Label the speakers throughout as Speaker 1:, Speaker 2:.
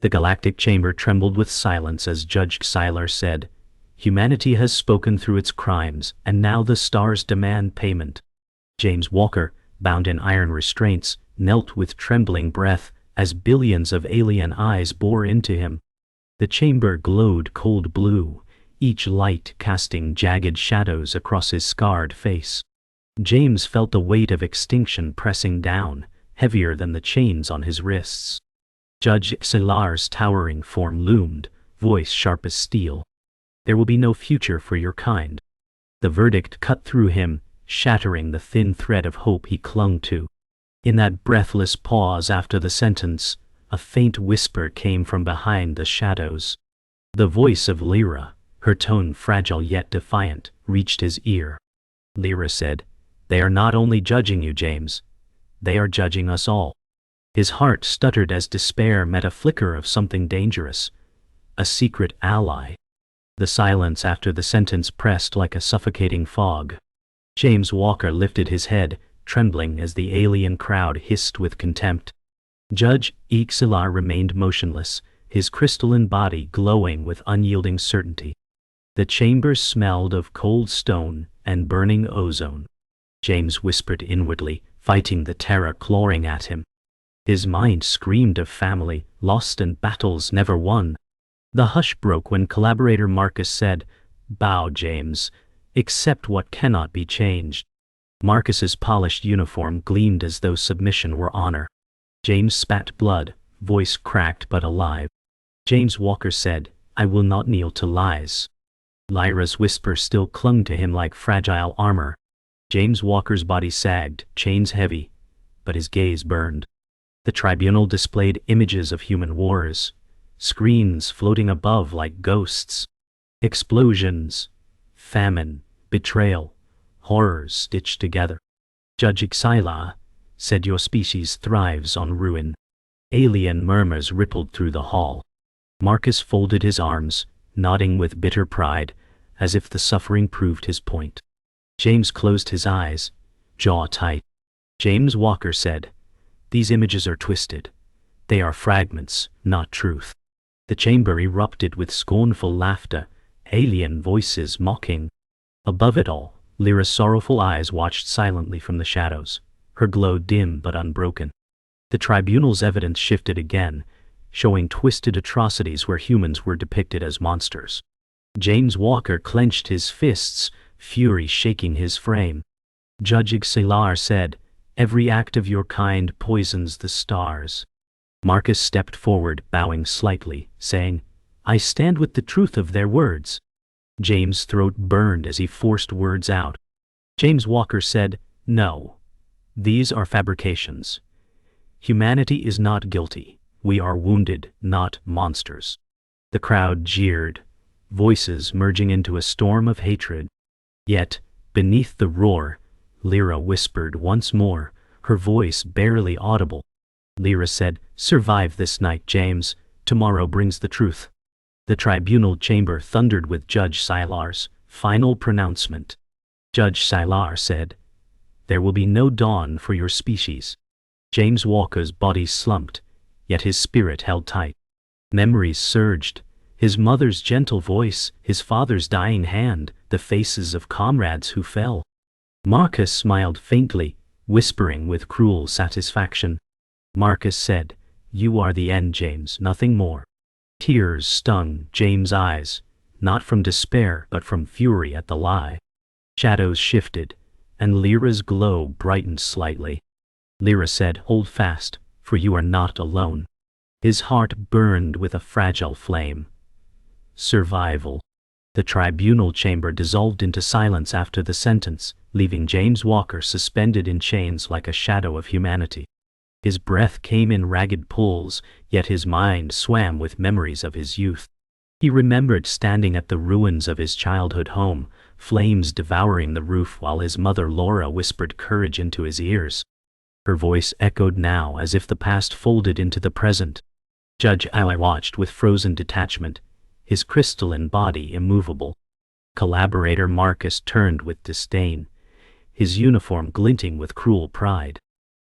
Speaker 1: The galactic chamber trembled with silence as Judge Xylar said, "Humanity has spoken through its crimes, and now the stars demand payment." James Walker, bound in iron restraints, knelt with trembling breath as billions of alien eyes bore into him. The chamber glowed cold blue, each light casting jagged shadows across his scarred face. James felt the weight of extinction pressing down, heavier than the chains on his wrists. Judge Xylar's towering form loomed, voice sharp as steel. "There will be no future for your kind." The verdict cut through him, shattering the thin thread of hope he clung to. In that breathless pause after the sentence, a faint whisper came from behind the shadows. The voice of Lira, her tone fragile yet defiant, reached his ear. Lira said, "They are not only judging you, James. They are judging us all." His heart stuttered as despair met a flicker of something dangerous, a secret ally. The silence after the sentence pressed like a suffocating fog. James Walker lifted his head, trembling as the alien crowd hissed with contempt. Judge Xylar remained motionless, his crystalline body glowing with unyielding certainty. The chamber smelled of cold stone and burning ozone. James whispered inwardly, fighting the terror clawing at him. His mind screamed of family, lost and battles never won. The hush broke when collaborator Marcus said, "Bow, James. Accept what cannot be changed." Marcus's polished uniform gleamed as though submission were honor. James spat blood, voice cracked but alive. James Walker said, "I will not kneel to lies." Lyra's whisper still clung to him like fragile armor. James Walker's body sagged, chains heavy, but his gaze burned. The tribunal displayed images of human wars, screens floating above like ghosts. Explosions, famine, betrayal, horrors stitched together. Judge Xylar said, "Your species thrives on ruin." Alien murmurs rippled through the hall. Marcus folded his arms, nodding with bitter pride, as if the suffering proved his point. James closed his eyes, jaw tight. James Walker said, "These images are twisted. They are fragments, not truth." The chamber erupted with scornful laughter, alien voices mocking. Above it all, Lyra's sorrowful eyes watched silently from the shadows, her glow dim but unbroken. The tribunal's evidence shifted again, showing twisted atrocities where humans were depicted as monsters. James Walker clenched his fists, fury shaking his frame. Judge Xylar said, "Every act of your kind poisons the stars." Marcus stepped forward, bowing slightly, saying, "I stand with the truth of their words." James' throat burned as he forced words out. James Walker said, "No. These are fabrications. Humanity is not guilty. We are wounded, not monsters." The crowd jeered, voices merging into a storm of hatred. Yet, beneath the roar, Lira whispered once more, her voice barely audible. Lira said, "Survive this night, James. Tomorrow brings the truth." The tribunal chamber thundered with Judge Xylar's final pronouncement. Judge Xylar said, "There will be no dawn for your species." James Walker's body slumped, yet his spirit held tight. Memories surged, his mother's gentle voice, his father's dying hand, the faces of comrades who fell. Marcus smiled faintly, whispering with cruel satisfaction. Marcus said, "You are the end, James, nothing more." Tears stung James' eyes, not from despair but from fury at the lie. Shadows shifted, and Lyra's glow brightened slightly. Lira said, "Hold fast, for you are not alone." His heart burned with a fragile flame. Survival. The tribunal chamber dissolved into silence after the sentence, leaving James Walker suspended in chains like a shadow of humanity. His breath came in ragged pulls, yet his mind swam with memories of his youth. He remembered standing at the ruins of his childhood home, flames devouring the roof while his mother Lira whispered courage into his ears. Her voice echoed now as if the past folded into the present. Judge Xylar watched with frozen detachment, his crystalline body immovable. Collaborator Marcus turned with disdain, his uniform glinting with cruel pride.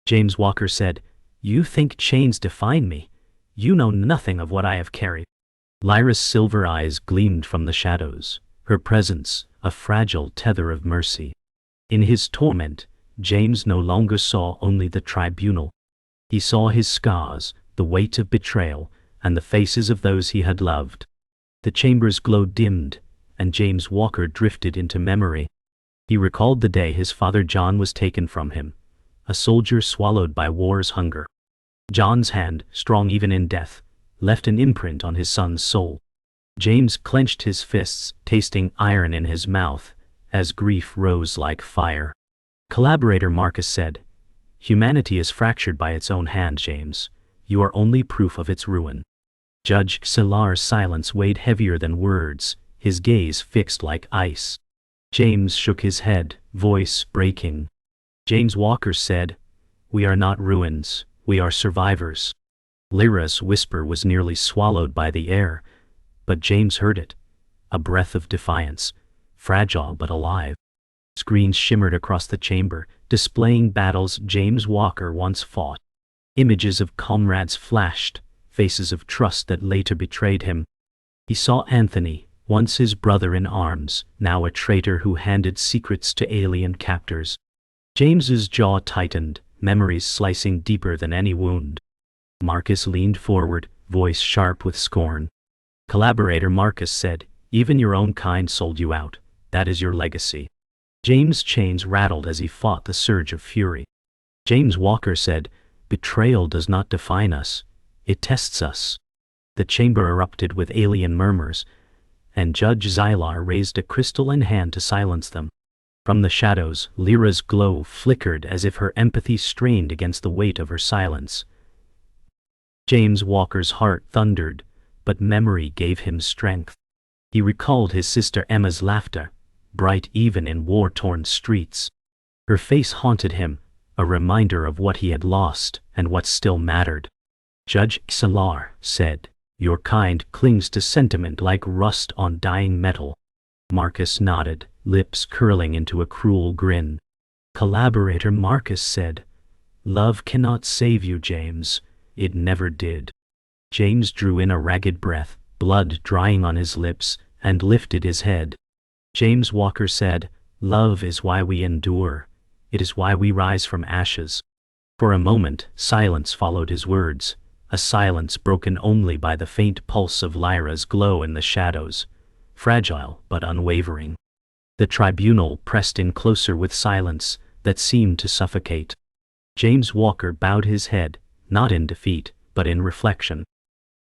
Speaker 1: James Walker said, "You think chains define me? You know nothing of what I have carried. Lyra's silver eyes gleamed from the shadows, her presence a fragile tether of mercy. In his torment, James no longer saw only the tribunal. He saw his scars, the weight of betrayal, and the faces of those he had loved. The chamber's glow dimmed, and James Walker drifted into memory. He recalled the day his father John was taken from him, a soldier swallowed by war's hunger. John's hand, strong even in death, left an imprint on his son's soul. James clenched his fists, tasting iron in his mouth, as grief rose like fire. Collaborator Marcus said, "Humanity is fractured by its own hand, James. You are only proof of its ruin." Judge Xylar's silence weighed heavier than words, his gaze fixed like ice. James shook his head, voice breaking. James Walker said, "We are not ruins, we are survivors." Lyra's whisper was nearly swallowed by the air, but James heard it, a breath of defiance, fragile but alive. Screens shimmered across the chamber, displaying battles James Walker once fought. Images of comrades flashed, faces of trust that later betrayed him. He saw Anthony, once his brother in arms, now a traitor who handed secrets to alien captors. James's jaw tightened, memories slicing deeper than any wound. Marcus leaned forward, voice sharp with scorn. Collaborator Marcus said, "Even your own kind sold you out. That is your legacy." James' chains rattled as he fought the surge of fury. James Walker said, "Betrayal does not define us. It tests us." The chamber erupted with alien murmurs, and Judge Xylar raised a crystalline hand to silence them. From the shadows, Lyra's glow flickered as if her empathy strained against the weight of her silence. James Walker's heart thundered, but memory gave him strength. He recalled his sister Emma's laughter, bright even in war-torn streets. Her face haunted him, a reminder of what he had lost and what still mattered. Judge Xylar said, "Your kind clings to sentiment like rust on dying metal." Marcus nodded, lips curling into a cruel grin. Collaborator Marcus said, "Love cannot save you, James. It never did." James drew in a ragged breath, blood drying on his lips, and lifted his head. James Walker said, "Love is why we endure. It is why we rise from ashes." For a moment, silence followed his words, a silence broken only by the faint pulse of Lyra's glow in the shadows, fragile but unwavering. The tribunal pressed in closer with silence that seemed to suffocate. James Walker bowed his head, not in defeat, but in reflection.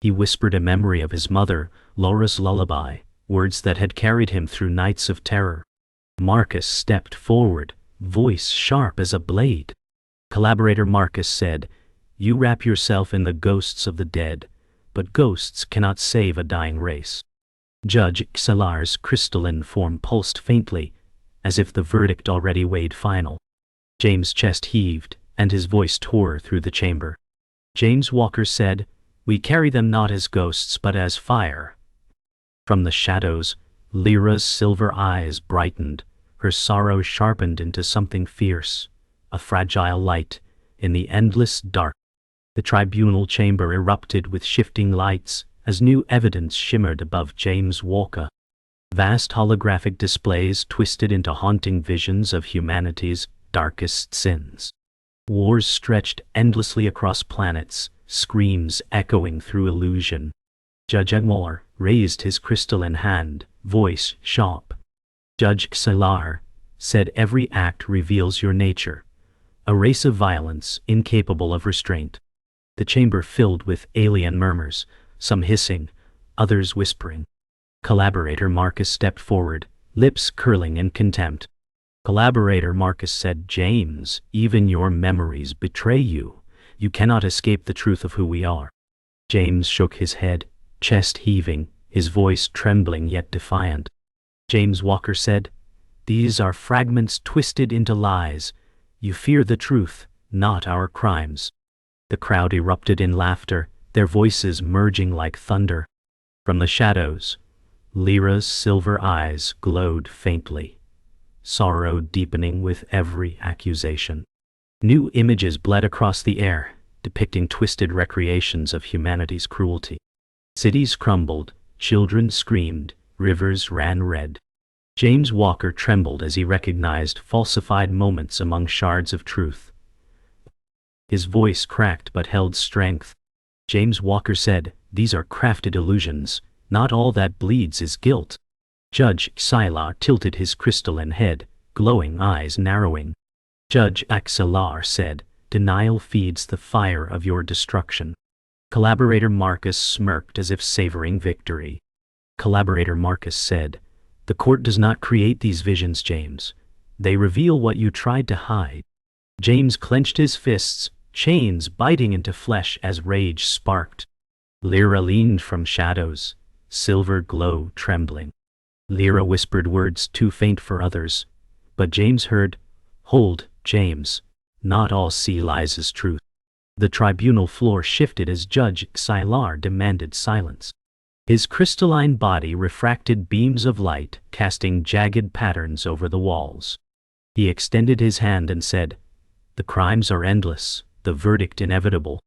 Speaker 1: He whispered a memory of his mother, Laura's lullaby, words that had carried him through nights of terror. Marcus stepped forward, voice sharp as a blade. Collaborator Marcus said, "You wrap yourself in the ghosts of the dead, but ghosts cannot save a dying race." Judge Xylar's crystalline form pulsed faintly, as if the verdict already weighed final. James' chest heaved, and his voice tore through the chamber. James Walker said, "We carry them not as ghosts but as fire." From the shadows, Lyra's silver eyes brightened, her sorrow sharpened into something fierce, a fragile light in the endless dark. The tribunal chamber erupted with shifting lights as new evidence shimmered above James Walker. Vast holographic displays twisted into haunting visions of humanity's darkest sins. Wars stretched endlessly across planets, screams echoing through illusion. Judge Xylar raised his crystalline hand, voice sharp. Judge Xylar said, "Every act reveals your nature, a race of violence incapable of restraint." The chamber filled with alien murmurs, some hissing, others whispering. Collaborator Marcus stepped forward, lips curling in contempt. Collaborator Marcus said, "James, even your memories betray you. You cannot escape the truth of who we are." James shook his head, chest heaving, his voice trembling yet defiant. James Walker said, "These are fragments twisted into lies. You fear the truth, not our crimes." The crowd erupted in laughter, their voices merging like thunder. From the shadows, Lyra's silver eyes glowed faintly, sorrow deepening with every accusation. New images bled across the air, depicting twisted recreations of humanity's cruelty. Cities crumbled, children screamed, rivers ran red. James Walker trembled as he recognized falsified moments among shards of truth. His voice cracked but held strength. James Walker said, "These are crafted illusions. Not all that bleeds is guilt." Judge Xylar tilted his crystalline head, glowing eyes narrowing. Judge Xylar said, "Denial feeds the fire of your destruction." Collaborator Marcus smirked as if savoring victory. Collaborator Marcus said, "The court does not create these visions, James. They reveal what you tried to hide." James clenched his fists, chains biting into flesh as rage sparked. Lira leaned from shadows, silver glow trembling. Lira whispered words too faint for others, but James heard, "Hold, James. Not all sea lies is truth." The tribunal floor shifted as Judge Xylar demanded silence. His crystalline body refracted beams of light, casting jagged patterns over the walls. He extended his hand and said, "The crimes are endless, the verdict inevitable."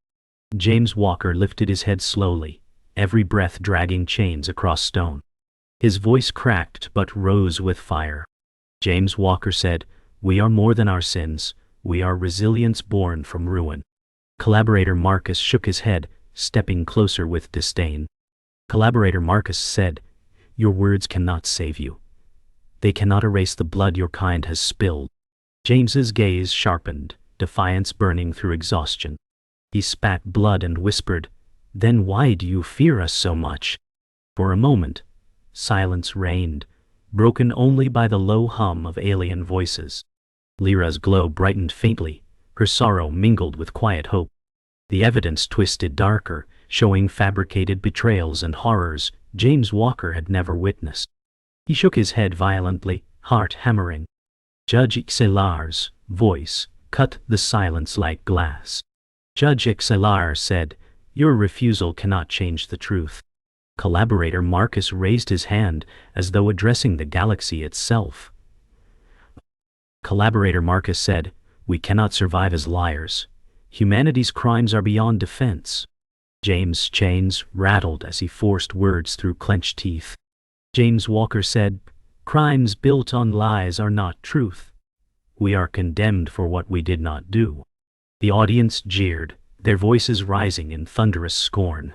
Speaker 1: James Walker lifted his head slowly, every breath dragging chains across stone. His voice cracked but rose with fire. James Walker said, "We are more than our sins. We are resilience born from ruin." Collaborator Marcus shook his head, stepping closer with disdain. Collaborator Marcus said, "Your words cannot save you. They cannot erase the blood your kind has spilled." James's gaze sharpened, defiance burning through exhaustion. He spat blood and whispered, "Then why do you fear us so much?" For a moment, silence reigned, broken only by the low hum of alien voices. Lira's glow brightened faintly, her sorrow mingled with quiet hope. The evidence twisted darker, showing fabricated betrayals and horrors James Walker had never witnessed. He shook his head violently, heart hammering. Judge Xylar's voice cut the silence like glass. Judge Xylar said, "Your refusal cannot change the truth." Collaborator Marcus raised his hand as though addressing the galaxy itself. Collaborator Marcus said, "We cannot survive as liars. Humanity's crimes are beyond defense." James' chains rattled as he forced words through clenched teeth. James Walker said, "Crimes built on lies are not truth. We are condemned for what we did not do." The audience jeered, their voices rising in thunderous scorn.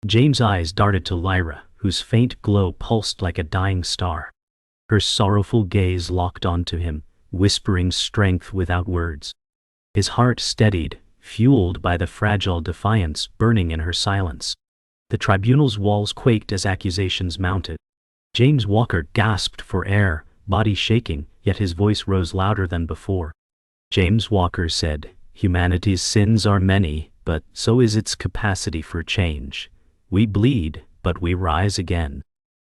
Speaker 1: James' eyes darted to Lira, whose faint glow pulsed like a dying star. Her sorrowful gaze locked onto him, whispering strength without words. His heart steadied, fueled by the fragile defiance burning in her silence. The tribunal's walls quaked as accusations mounted. James Walker gasped for air, body shaking, yet his voice rose louder than before. James Walker said, "Humanity's sins are many, but so is its capacity for change. We bleed, but we rise again."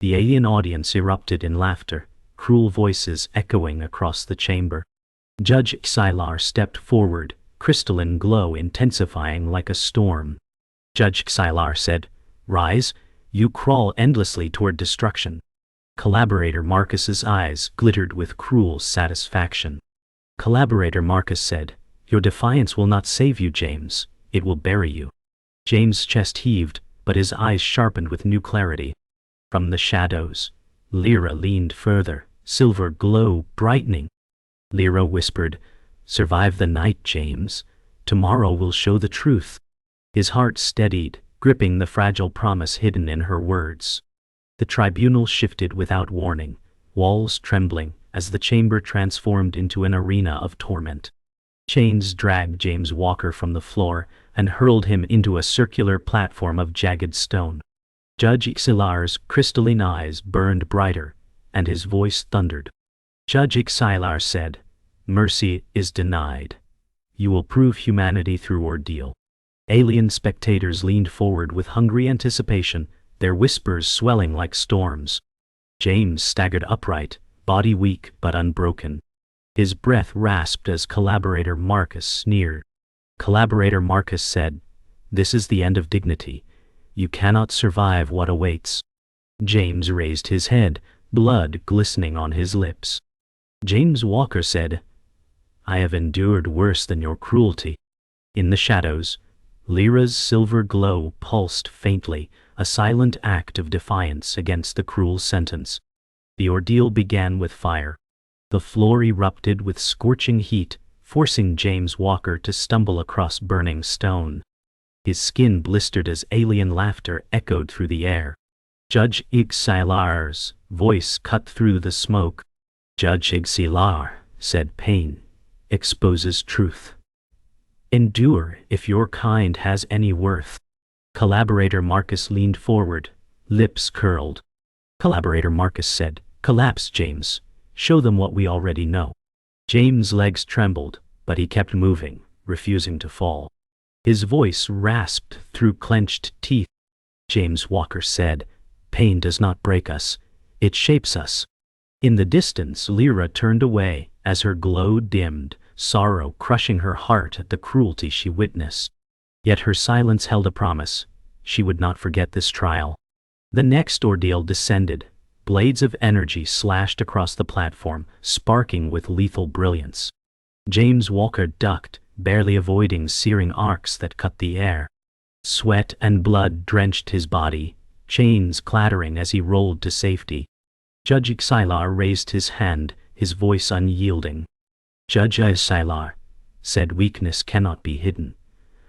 Speaker 1: The alien audience erupted in laughter, cruel voices echoing across the chamber. Judge Xylar stepped forward, crystalline glow intensifying like a storm. Judge Xylar said, "Rise, you crawl endlessly toward destruction." Collaborator Marcus's eyes glittered with cruel satisfaction. Collaborator Marcus said, "Your defiance will not save you, James. It will bury you." James' chest heaved, but his eyes sharpened with new clarity. From the shadows, Lira leaned further, silver glow brightening. Lira whispered, "Survive the night, James. Tomorrow will show the truth." His heart steadied, gripping the fragile promise hidden in her words. The tribunal shifted without warning, walls trembling as the chamber transformed into an arena of torment. Chains dragged James Walker from the floor and hurled him into a circular platform of jagged stone. Judge Xylar's crystalline eyes burned brighter, and his voice thundered. Judge Xylar said, "Mercy is denied. You will prove humanity through ordeal." Alien spectators leaned forward with hungry anticipation, their whispers swelling like storms. James staggered upright, body weak but unbroken. His breath rasped as Collaborator Marcus sneered. Collaborator Marcus said, "This is the end of dignity. You cannot survive what awaits." James raised his head, blood glistening on his lips. James Walker said, "I have endured worse than your cruelty." In the shadows, Lyra's silver glow pulsed faintly, a silent act of defiance against the cruel sentence. The ordeal began with fire. The floor erupted with scorching heat, forcing James Walker to stumble across burning stone. His skin blistered as alien laughter echoed through the air. Judge Xylar's voice cut through the smoke. Judge Xylar said, "Pain exposes truth. Endure if your kind has any worth." Collaborator Marcus leaned forward, lips curled. Collaborator Marcus said, "Collapse, James. Show them what we already know." James' legs trembled, but he kept moving, refusing to fall. His voice rasped through clenched teeth. James Walker said, "Pain does not break us, it shapes us." In the distance, Lira turned away as her glow dimmed, sorrow crushing her heart at the cruelty she witnessed. Yet her silence held a promise. She would not forget this trial. The next ordeal descended. Blades of energy slashed across the platform, sparking with lethal brilliance. James Walker ducked, barely avoiding searing arcs that cut the air. Sweat and blood drenched his body, chains clattering as he rolled to safety. Judge Xylar raised his hand, his voice unyielding. "Judge Xylar said weakness cannot be hidden.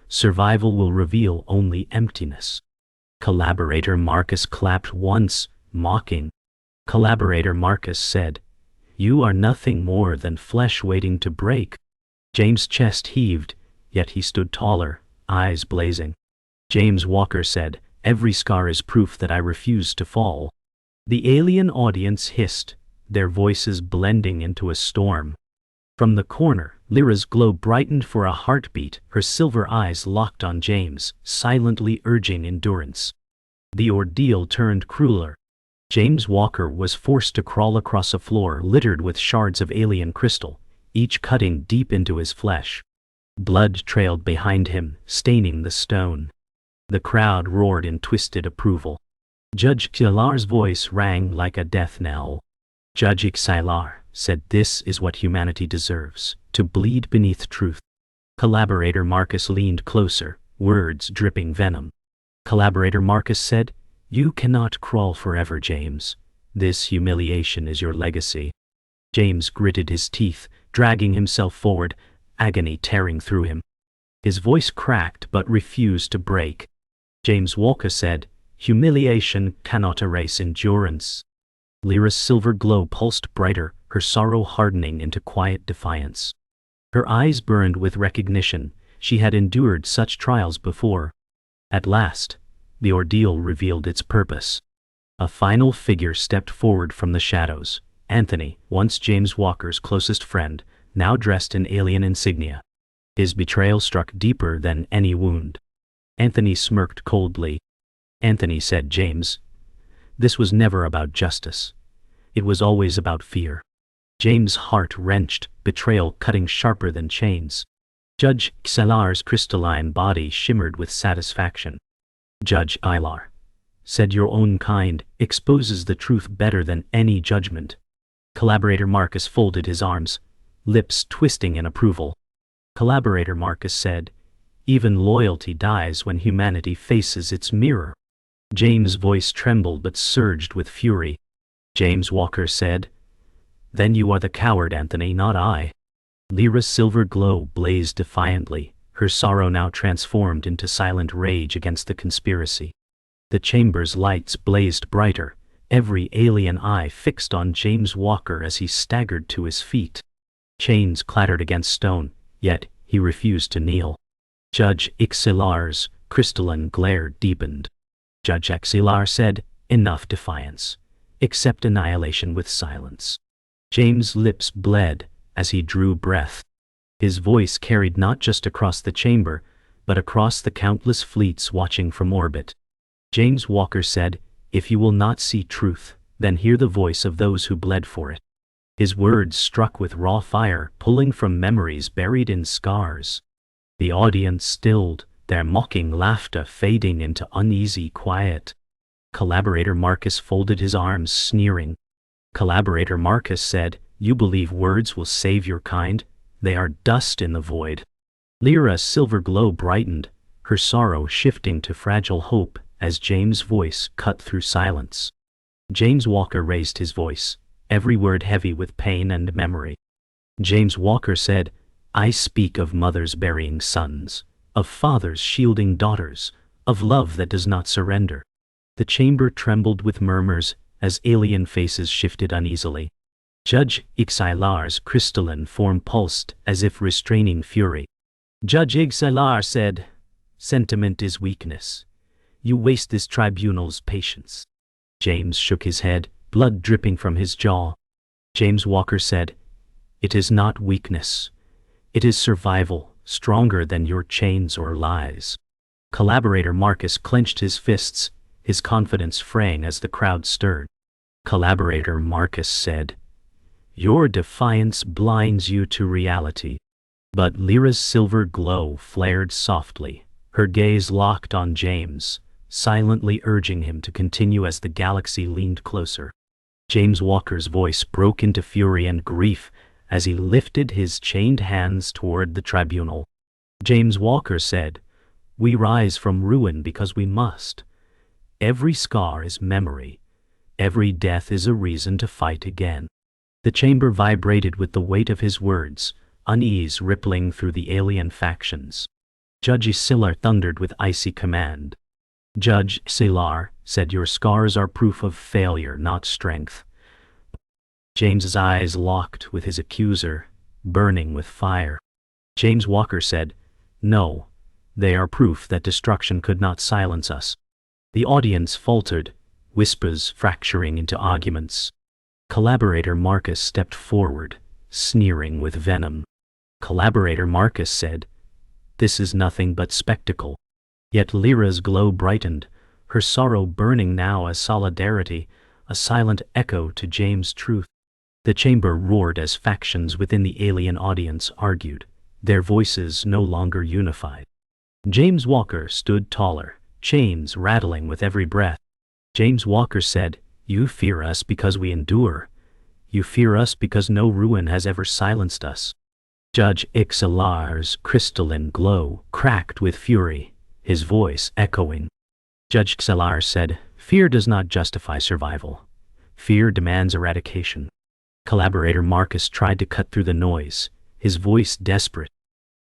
Speaker 1: Survival will reveal only emptiness." Collaborator Marcus clapped once, mocking. Collaborator Marcus said, "You are nothing more than flesh waiting to break." James' chest heaved, yet he stood taller, eyes blazing. James Walker said, "Every scar is proof that I refuse to fall." The alien audience hissed, their voices blending into a storm. From the corner, Lyra's glow brightened for a heartbeat, her silver eyes locked on James, silently urging endurance. The ordeal turned crueler. James Walker was forced to crawl across a floor littered with shards of alien crystal, each cutting deep into his flesh. Blood trailed behind him, staining the stone. The crowd roared in twisted approval. Judge Xylar's voice rang like a death knell. Judge Xylar said, "This is what humanity deserves, to bleed beneath truth." Collaborator Marcus leaned closer, words dripping venom. Collaborator Marcus said, "You cannot crawl forever, James. This humiliation is your legacy." James gritted his teeth, dragging himself forward, agony tearing through him. His voice cracked but refused to break. James Walker said, "Humiliation cannot erase endurance." Lyra's silver glow pulsed brighter, her sorrow hardening into quiet defiance. Her eyes burned with recognition. She had endured such trials before. At last, the ordeal revealed its purpose. A final figure stepped forward from the shadows. Anthony, once James Walker's closest friend, now dressed in alien insignia. His betrayal struck deeper than any wound. Anthony smirked coldly. Anthony said, "James, this was never about justice. It was always about fear." James' heart wrenched, betrayal cutting sharper than chains. Judge Xylar's crystalline body shimmered with satisfaction. "Judge Xylar said your own kind exposes the truth better than any judgment." Collaborator Marcus folded his arms, lips twisting in approval. Collaborator Marcus said, "Even loyalty dies when humanity faces its mirror." James' voice trembled but surged with fury. James Walker said, "Then you are the coward, Anthony, not I." Lyra's silver glow blazed defiantly, her sorrow now transformed into silent rage against the conspiracy. The chamber's lights blazed brighter, every alien eye fixed on James Walker as he staggered to his feet. Chains clattered against stone, yet he refused to kneel. Judge Xylar's crystalline glare deepened. Judge Xylar said, "Enough defiance. Accept annihilation with silence." James' lips bled as he drew breath. His voice carried not just across the chamber, but across the countless fleets watching from orbit. James Walker said, "If you will not see truth, then hear the voice of those who bled for it." His words struck with raw fire, pulling from memories buried in scars. The audience stilled, their mocking laughter fading into uneasy quiet. Collaborator Marcus folded his arms, sneering. Collaborator Marcus said, "You believe words will save your kind? They are dust in the void." Lyra's silver glow brightened, her sorrow shifting to fragile hope as James' voice cut through silence. James Walker raised his voice, every word heavy with pain and memory. James Walker said, "I speak of mothers burying sons, of fathers shielding daughters, of love that does not surrender." The chamber trembled with murmurs as alien faces shifted uneasily. Judge Xylar's crystalline form pulsed as if restraining fury. Judge Xylar said, "Sentiment is weakness. You waste this tribunal's patience." James shook his head, blood dripping from his jaw. James Walker said, "It is not weakness. It is survival, stronger than your chains or lies." Collaborator Marcus clenched his fists, his confidence fraying as the crowd stirred. Collaborator Marcus said, "Your defiance blinds you to reality." But Lira's silver glow flared softly, her gaze locked on James, silently urging him to continue as the galaxy leaned closer. James Walker's voice broke into fury and grief as he lifted his chained hands toward the tribunal. James Walker said, "We rise from ruin because we must. Every scar is memory. Every death is a reason to fight again." The chamber vibrated with the weight of his words, unease rippling through the alien factions. Judge Xylar thundered with icy command. Judge Xylar said, "Your scars are proof of failure, not strength." James's eyes locked with his accuser, burning with fire. James Walker said, "No, they are proof that destruction could not silence us." The audience faltered, whispers fracturing into arguments. Collaborator Marcus stepped forward, sneering with venom. Collaborator Marcus said, "This is nothing but spectacle." Yet Lira's glow brightened, her sorrow burning now as solidarity, a silent echo to James' truth. The chamber roared as factions within the alien audience argued, their voices no longer unified. James Walker stood taller, chains rattling with every breath. James Walker said, "You fear us because we endure. You fear us because no ruin has ever silenced us." Judge Xylar's crystalline glow cracked with fury, his voice echoing. Judge Xylar said, "Fear does not justify survival. Fear demands eradication." Collaborator Marcus tried to cut through the noise, his voice desperate.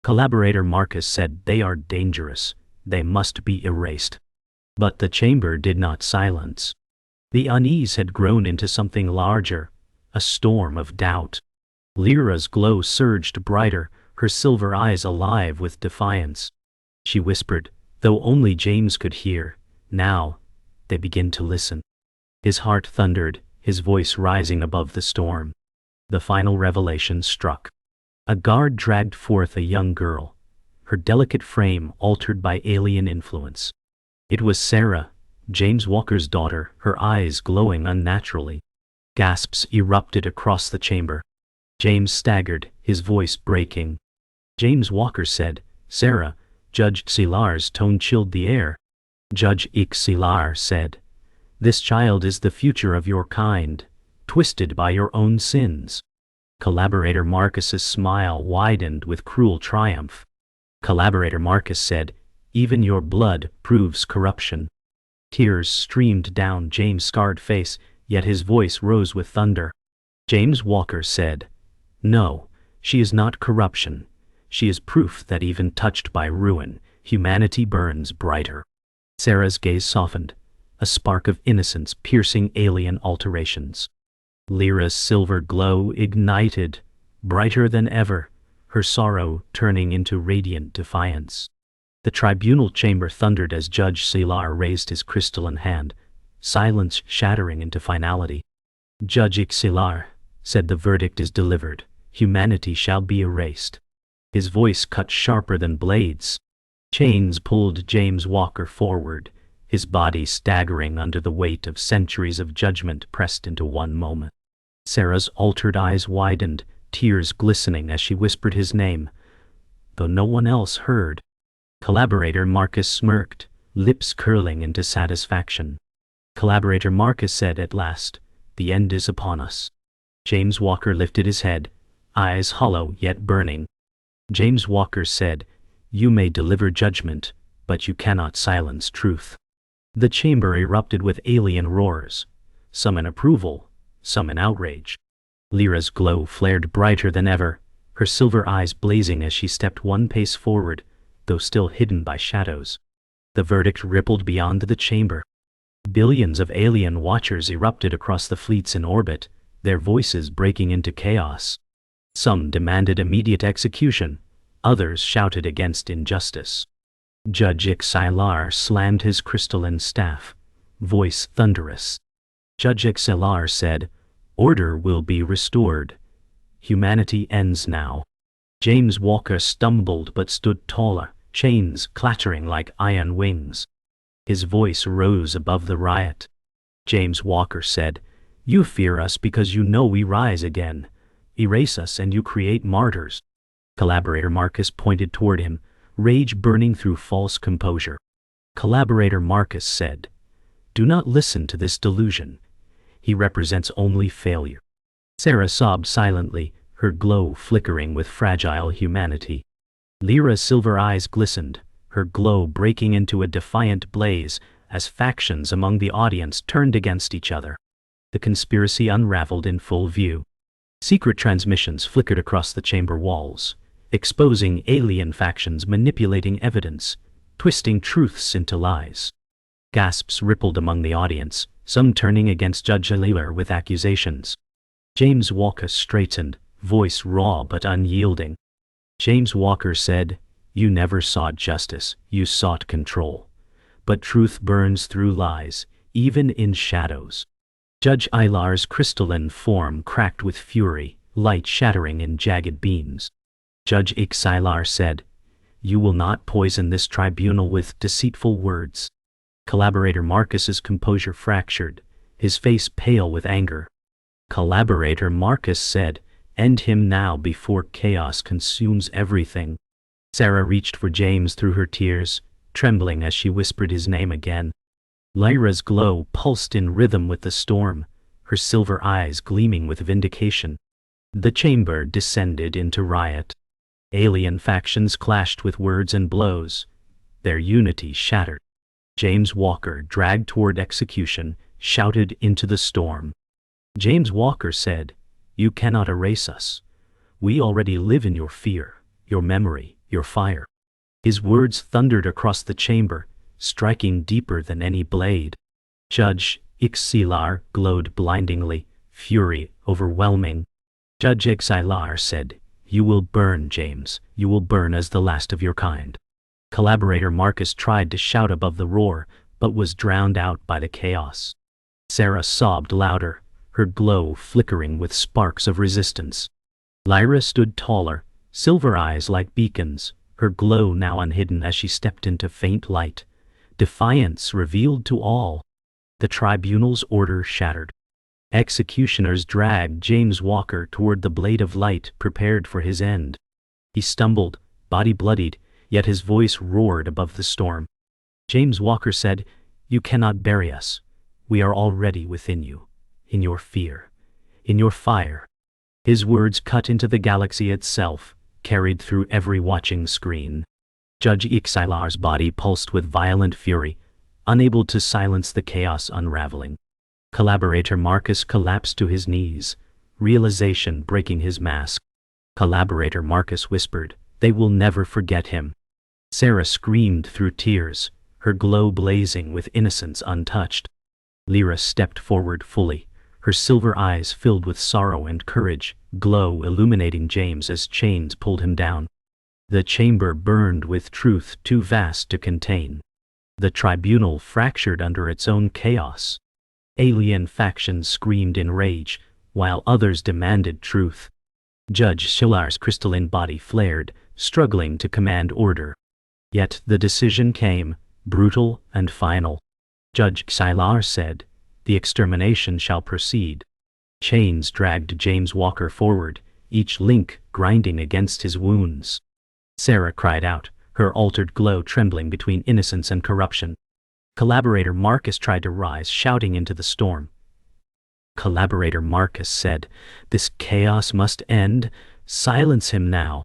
Speaker 1: Collaborator Marcus said, "They are dangerous. They must be erased." But the chamber did not silence. The unease had grown into something larger, a storm of doubt. Lira's glow surged brighter, her silver eyes alive with defiance. She whispered, though only James could hear, "Now, they begin to listen." His heart thundered, his voice rising above the storm. The final revelation struck. A guard dragged forth a young girl, her delicate frame altered by alien influence. It was Sarah, James Walker's daughter, her eyes glowing unnaturally. Gasps erupted across the chamber. James staggered, his voice breaking. James Walker said, "Sarah." Judge Xylar's tone chilled the air. Judge Xylar said, "This child is the future of your kind, twisted by your own sins." Collaborator Marcus's smile widened with cruel triumph. Collaborator Marcus said, "Even your blood proves corruption." Tears streamed down James' scarred face, yet his voice rose with thunder. James Walker said, "No, she is not corruption. She is proof that even touched by ruin, humanity burns brighter." Sarah's gaze softened, a spark of innocence piercing alien alterations. Lira's silver glow ignited, brighter than ever, her sorrow turning into radiant defiance. The tribunal chamber thundered as Judge Xylar raised his crystalline hand, silence shattering into finality. "Judge Xylar said, the verdict is delivered. Humanity shall be erased." His voice cut sharper than blades. Chains pulled James Walker forward, his body staggering under the weight of centuries of judgment pressed into one moment. Sarah's altered eyes widened, tears glistening as she whispered his name, though no one else heard. Collaborator Marcus smirked, lips curling into satisfaction. Collaborator Marcus said at last, "The end is upon us." James Walker lifted his head, eyes hollow yet burning. James Walker said, "You may deliver judgment, but you cannot silence truth. The chamber erupted with alien roars, some in approval, some in outrage. Lyra's glow flared brighter than ever, her silver eyes blazing as she stepped one pace forward, though still hidden by shadows. The verdict rippled beyond the chamber. Billions of alien watchers erupted across the fleets in orbit, their voices breaking into chaos. Some demanded immediate execution, others shouted against injustice. Judge Xylar slammed his crystalline staff, voice thunderous. Judge Xylar said, "Order will be restored. Humanity ends now." James Walker stumbled but stood taller, chains clattering like iron wings. His voice rose above the riot. James Walker said, "You fear us because you know we rise again. Erase us and you create martyrs." Collaborator Marcus pointed toward him, rage burning through false composure. Collaborator Marcus said, "Do not listen to this delusion. He represents only failure." Sarah sobbed silently, her glow flickering with fragile humanity. Lyra's silver eyes glistened, her glow breaking into a defiant blaze as factions among the audience turned against each other. The conspiracy unraveled in full view. Secret transmissions flickered across the chamber walls, exposing alien factions manipulating evidence, twisting truths into lies. Gasps rippled among the audience, some turning against Judge Xylar with accusations. James Walker straightened, voice raw but unyielding. James Walker said, "You never sought justice, you sought control. But truth burns through lies, even in shadows." Judge Xylar's crystalline form cracked with fury, light shattering in jagged beams. Judge Xylar said, "You will not poison this tribunal with deceitful words." Collaborator Marcus's composure fractured, his face pale with anger. Collaborator Marcus said, "End him now before chaos consumes everything." Sarah reached for James through her tears, trembling as she whispered his name again. Lyra's glow pulsed in rhythm with the storm, her silver eyes gleaming with vindication. The chamber descended into riot. Alien factions clashed with words and blows, their unity shattered. James Walker, dragged toward execution, shouted into the storm. James Walker said, "You cannot erase us. We already live in your fear, your memory, your fire." His words thundered across the chamber, striking deeper than any blade. Judge Xylar glowed blindingly, fury overwhelming. Judge Xylar said, "You will burn, James. You will burn as the last of your kind." Collaborator Marcus tried to shout above the roar, but was drowned out by the chaos. Sarah sobbed louder, her glow flickering with sparks of resistance. Lyra stood taller, silver eyes like beacons, her glow now unhidden as she stepped into faint light. Defiance revealed to all. The tribunal's order shattered. Executioners dragged James Walker toward the blade of light, prepared for his end. He stumbled, body bloodied, yet his voice roared above the storm. James Walker said, "You cannot bury us. We are already within you, in your fear, in your fire." His words cut into the galaxy itself, carried through every watching screen. Judge Xylar's body pulsed with violent fury, unable to silence the chaos unraveling. Collaborator Marcus collapsed to his knees, realization breaking his mask. Collaborator Marcus whispered, "They will never forget him." Sarah screamed through tears, her glow blazing with innocence untouched. Lyra stepped forward fully, her silver eyes filled with sorrow and courage, glow illuminating James as chains pulled him down. The chamber burned with truth too vast to contain. The tribunal fractured under its own chaos. Alien factions screamed in rage, while others demanded truth. Judge Xylar's crystalline body flared, struggling to command order. Yet the decision came, brutal and final. Judge Xylar said, "The extermination shall proceed." Chains dragged James Walker forward, each link grinding against his wounds. Sarah cried out, her altered glow trembling between innocence and corruption. Collaborator Marcus tried to rise, shouting into the storm. Collaborator Marcus said, "This chaos must end. Silence him now."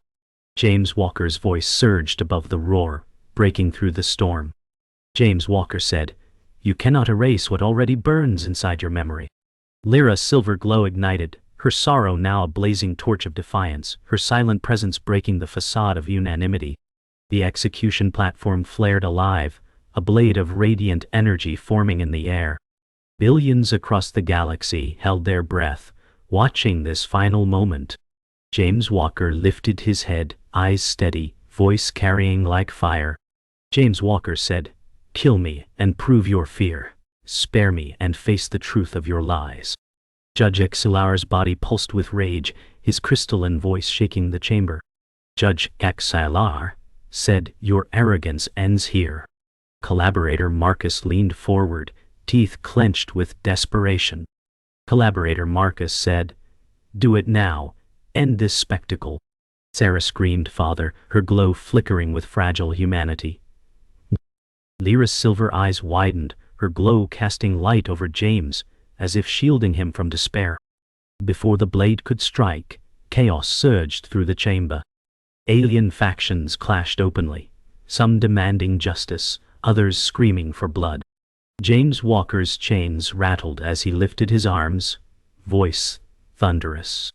Speaker 1: James Walker's voice surged above the roar, breaking through the storm. James Walker said, "You cannot erase what already burns inside your memory." Lira's silver glow ignited, her sorrow now a blazing torch of defiance, her silent presence breaking the facade of unanimity. The execution platform flared alive, a blade of radiant energy forming in the air. Billions across the galaxy held their breath, watching this final moment. James Walker lifted his head, eyes steady, voice carrying like fire. James Walker said, "Kill me and prove your fear. Spare me and face the truth of your lies." Judge Xylar's body pulsed with rage, his crystalline voice shaking the chamber. Judge Xylar said, "Your arrogance ends here." Collaborator Marcus leaned forward, teeth clenched with desperation. Collaborator Marcus said, "Do it now. End this spectacle." Sarah screamed, "Father," her glow flickering with fragile humanity. Lira's silver eyes widened, her glow casting light over James, as if shielding him from despair. Before the blade could strike, chaos surged through the chamber. Alien factions clashed openly, some demanding justice, others screaming for blood. James Walker's chains rattled as he lifted his arms, voice thunderous.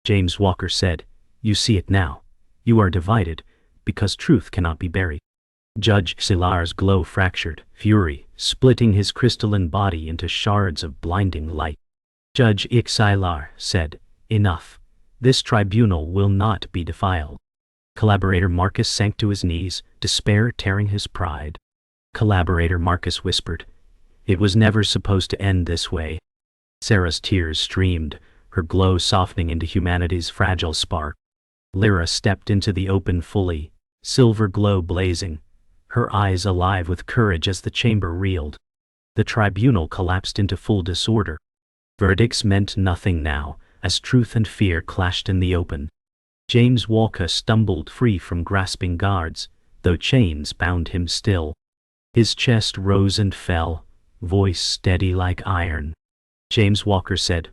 Speaker 1: James Walker said, "You see it now. You are divided, because truth cannot be buried." Judge Xylar's glow fractured, fury, splitting his crystalline body into shards of blinding light. Judge Xylar said, "Enough. This tribunal will not be defiled." Collaborator Marcus sank to his knees, despair tearing his pride. Collaborator Marcus whispered, "It was never supposed to end this way." Sarah's tears streamed, her glow softening into humanity's fragile spark. Lira stepped into the open fully, silver glow blazing, her eyes alive with courage as the chamber reeled. The tribunal collapsed into full disorder. Verdicts meant nothing now, as truth and fear clashed in the open. James Walker stumbled free from grasping guards, though chains bound him still. His chest rose and fell, voice steady like iron. James Walker said,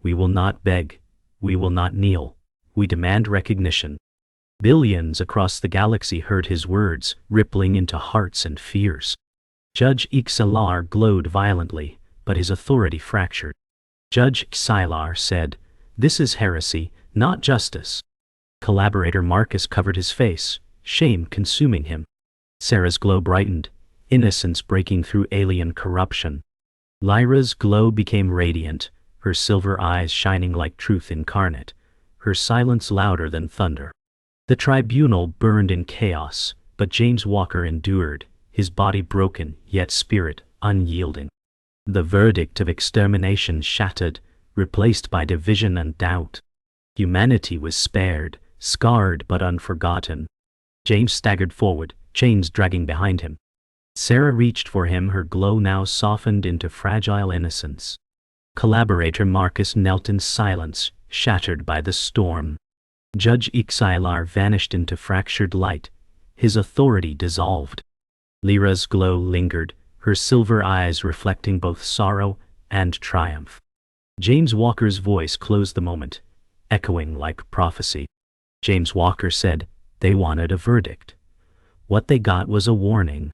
Speaker 1: "We will not beg, we will not kneel, we demand recognition." Billions across the galaxy heard his words, rippling into hearts and fears. Judge Xylar glowed violently, but his authority fractured. Judge Xylar said, "This is heresy, not justice." Collaborator Marcus covered his face, shame consuming him. Sarah's glow brightened, innocence breaking through alien corruption. Lyra's glow became radiant, her silver eyes shining like truth incarnate, her silence louder than thunder. The tribunal burned in chaos, but James Walker endured, his body broken, yet spirit unyielding. The verdict of extermination shattered, replaced by division and doubt. Humanity was spared, scarred but unforgotten. James staggered forward, chains dragging behind him. Sarah reached for him, her glow now softened into fragile innocence. Collaborator Marcus knelt in silence, shattered by the storm. Judge Xylar vanished into fractured light, his authority dissolved. Lira's glow lingered, her silver eyes reflecting both sorrow and triumph. James Walker's voice closed the moment, echoing like prophecy. James Walker said, "They wanted a verdict. What they got was a warning."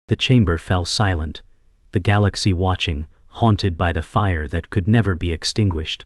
Speaker 1: The chamber fell silent, the galaxy watching, haunted by the fire that could never be extinguished.